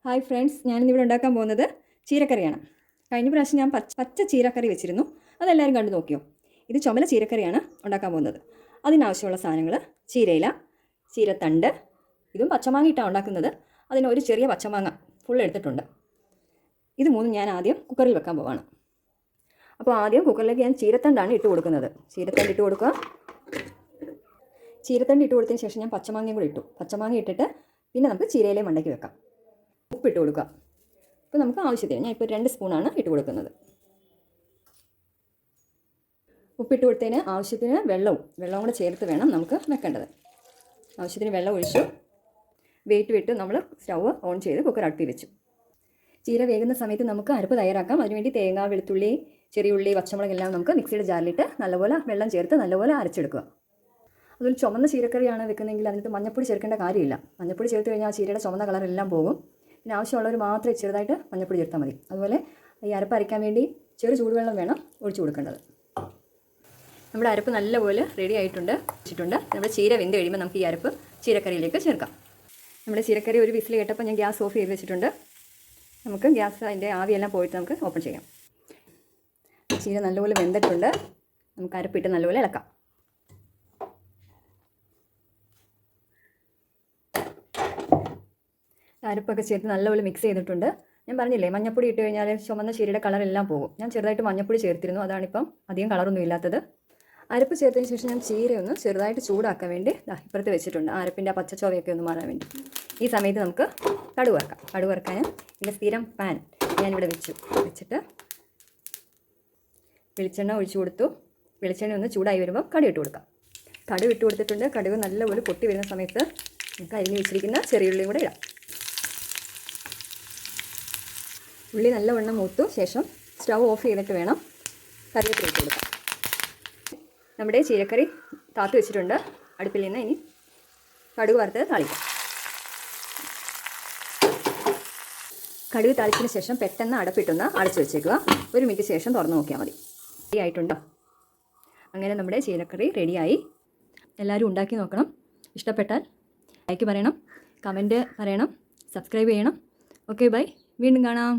Hi friends, ഞാനിന്നിവിടെ ഉണ്ടാക്കാൻ പോകുന്നത് ചീരക്കറിയാണ്. കഴിഞ്ഞ പ്രാവശ്യം ഞാൻ പച്ച ചീരക്കറി വെച്ചിരുന്നു. അതെല്ലാവരും കണ്ടു നോക്കിയോ? ഇത് ചുമല ചീരക്കറിയാണ് ഉണ്ടാക്കാൻ പോകുന്നത്. അതിനാവശ്യമുള്ള സാധനങ്ങൾ: ചീരയില, ചീരത്തണ്ട്. ഇതും പച്ചമാങ്ങ ഇട്ടാണ് ഉണ്ടാക്കുന്നത്. അതിന് ഒരു ചെറിയ പച്ചമാങ്ങ ഫുൾ എടുത്തിട്ടുണ്ട്. ഇത് മൂന്നും ഞാൻ ആദ്യം കുക്കറിൽ വെക്കാൻ പോവാണ്. അപ്പോൾ ആദ്യം കുക്കറിലേക്ക് ഞാൻ ചീരത്തണ്ടാണ് ഇട്ട് കൊടുക്കുന്നത്. ചീരത്തണ്ട് ഇട്ട് കൊടുക്കുക. ചീരത്തണ്ട് ഇട്ട് കൊടുത്തതിന് ശേഷം ഞാൻ പച്ചമാങ്ങയും കൂടി ഇട്ടു. പച്ചമാങ്ങ ഇട്ടിട്ട് പിന്നെ നമുക്ക് ചീരയിലയും മണ്ടയ്ക്ക് വെക്കാം. ഉപ്പിട്ട് കൊടുക്കുക. ഇപ്പോൾ നമുക്ക് ആവശ്യത്തിന് ഞാൻ ഇപ്പോൾ 2 സ്പൂണാണ് ഇട്ട് കൊടുക്കുന്നത്. ഉപ്പിട്ട് കൊടുത്തതിന് ആവശ്യത്തിന് വെള്ളവും കൂടെ ചേർത്ത് വേണം നമുക്ക് വെക്കേണ്ടത്. ആവശ്യത്തിന് വെള്ളം ഒഴിച്ചു വെയിറ്റ് വിട്ട് നമ്മൾ സ്റ്റൗവ് ഓൺ ചെയ്ത് കുക്കർ അടുപ്പിൽ വെച്ചു. ചീര വേകുന്ന സമയത്ത് നമുക്ക് അരപ്പ് തയ്യാറാക്കാം. അതിനുവേണ്ടി തേങ്ങ, വെളുത്തുള്ളി, ചെറിയ ഉള്ളി, പച്ചമുളക് എല്ലാം നമുക്ക് മിക്സിയുടെ ജാറിലിട്ട് നല്ലപോലെ വെള്ളം ചേർത്ത് നല്ലപോലെ അരച്ചെടുക്കുക. അതൊരു ചുമന്ന ചീരക്കറിയാണ് വെക്കുന്നതെങ്കിൽ അതിനകത്ത് മഞ്ഞപ്പൊടി ചേർക്കേണ്ട കാര്യമില്ല. മഞ്ഞപ്പൊടി ചേർത്ത് കഴിഞ്ഞാൽ ആ ചീരയുടെ ചുമന്ന കളറെല്ലാം പോകും. പിന്നെ ആവശ്യമുള്ളവർ മാത്രമേ ചെറുതായിട്ട് മഞ്ഞപ്പൊടി ചേർത്താൽ മതി. അതുപോലെ ഈ അരപ്പ് അരയ്ക്കാൻ വേണ്ടി ചെറു ചൂടുവെള്ളം വേണം ഒഴിച്ചു കൊടുക്കേണ്ടത്. നമ്മുടെ അരപ്പ് നല്ലപോലെ റെഡി ആയിട്ടുണ്ട്. നമ്മുടെ ചീര വെന്ത് കഴിയുമ്പോൾ നമുക്ക് ഈ അരപ്പ് ചീരക്കറിയിലേക്ക് ചേർക്കാം. നമ്മുടെ ചീരക്കറി ഒരു വിസിൽ കേട്ടപ്പോൾ ഞാൻ ഗ്യാസ് ഓഫ് ചെയ്ത് വെച്ചിട്ടുണ്ട്. നമുക്ക് ഗ്യാസ് അതിൻ്റെ ആവിയെല്ലാം പോയിട്ട് നമുക്ക് ഓപ്പൺ ചെയ്യാം. ചീര നല്ലപോലെ വെന്തിട്ടുണ്ട്. നമുക്ക് അരപ്പിട്ട് നല്ലപോലെ ഇളക്കാം. അരപ്പൊക്കെ ചേർത്ത് നല്ലപോലെ മിക്സ് ചെയ്തിട്ടുണ്ട്. ഞാൻ പറഞ്ഞില്ലേ, മഞ്ഞപ്പൊടി ഇട്ട് കഴിഞ്ഞാൽ ചുമന്ന ചീരയുടെ കളറെല്ലാം പോകും. ഞാൻ ചെറുതായിട്ട് മഞ്ഞപ്പൊടി ചേർത്തിരുന്നു. അതാണിപ്പം അധികം കളറൊന്നും ഇല്ലാത്തത്. അരപ്പ് ചേർത്തതിന് ശേഷം ഞാൻ ചീരയൊന്ന് ചെറുതായിട്ട് ചൂടാക്കാൻ വേണ്ടി ഇപ്പുറത്ത് വെച്ചിട്ടുണ്ട്. അരപ്പിൻ്റെ ആ പച്ചച്ചോവയൊക്കെ ഒന്ന് മാറാൻ വേണ്ടി. ഈ സമയത്ത് നമുക്ക് കടുക് വറുക്കാം. കടുക് വറുക്കാൻ എൻ്റെ സ്ഥിരം പാൻ ഞാനിവിടെ വെച്ചിട്ട് വെളിച്ചെണ്ണ ഒഴിച്ചു കൊടുത്തു. വെളിച്ചെണ്ണ ഒന്ന് ചൂടായി വരുമ്പോൾ കടുക് ഇട്ട് കൊടുക്കാം. കടുക് ഇട്ട് കൊടുത്തിട്ടുണ്ട്. കടുക് നല്ലപോലെ പൊട്ടി വരുന്ന സമയത്ത് നമുക്ക് അരിഞ്ഞ് വെച്ചിരിക്കുന്ന ചെറിയുള്ളിയും കൂടെ ഇടാം. ഉള്ളി നല്ലവണ്ണം മൂത്തു ശേഷം സ്റ്റൗ ഓഫ് ചെയ്തിട്ട് വേണം കറിവേപ്പില ഇട്ട് കൊടുക്കാം. നമ്മുടെ ചീരക്കറി താത്ത് വെച്ചിട്ടുണ്ട് അടുപ്പിൽ നിന്ന്. ഇനി കടുക് വറുത്ത് താളിക്കാം. കടുക് താളിച്ചതിന് ശേഷം പെട്ടെന്ന് അടപ്പിട്ടൊന്ന് അടച്ചു വെച്ചേക്കുക. 1 മിനിറ്റ് ശേഷം തുറന്ന് നോക്കിയാൽ മതി. റെഡി ആയിട്ടുണ്ടോ? അങ്ങനെ നമ്മുടെ ചീരക്കറി റെഡിയായി. എല്ലാവരും ഉണ്ടാക്കി നോക്കണം. ഇഷ്ടപ്പെട്ടാൽ ലൈക്ക് പറയണം, കമൻറ്റ് പറയണം, സബ്സ്ക്രൈബ് ചെയ്യണം. Okay, bye. വീണ്ടും കാണാം.